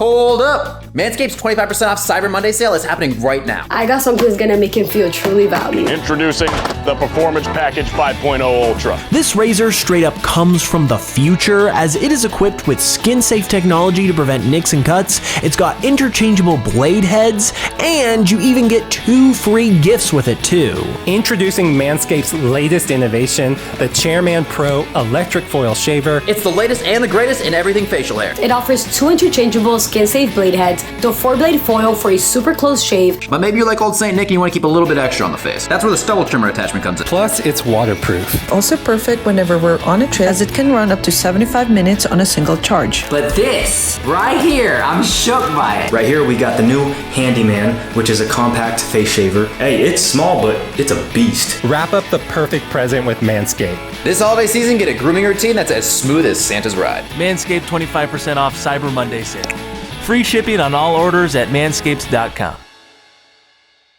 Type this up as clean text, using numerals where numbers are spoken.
hold up. Manscaped's 25% off Cyber Monday sale is happening right now. I got something that's gonna make him feel truly valued. Introducing the Performance Package 5.0 Ultra. This razor straight up comes from the future, as it is equipped with SkinSafe technology to prevent nicks and cuts. It's got interchangeable blade heads, and you even get 2 free gifts with it too. Introducing Manscaped's latest innovation, the Chairman Pro Electric Foil Shaver. It's the latest and the greatest in everything facial hair. It offers 2 interchangeable skin-safe blade heads, the 4-blade foil for a super close shave. But maybe you're like old Saint Nick and you want to keep a little bit extra on the face. That's where the stubble trimmer attachment comes in. Plus, it's waterproof. Also perfect whenever we're on a trip, as it can run up to 75 minutes on a single charge. But this, right here, I'm shook by it. Right here we got the new Handyman, which is a compact face shaver. Hey, it's small, but it's a beast. Wrap up the perfect present with Manscaped. This holiday season, get a grooming routine that's as smooth as Santa's ride. Manscaped 25% off Cyber Monday sale. Free shipping on all orders at manscaped.com.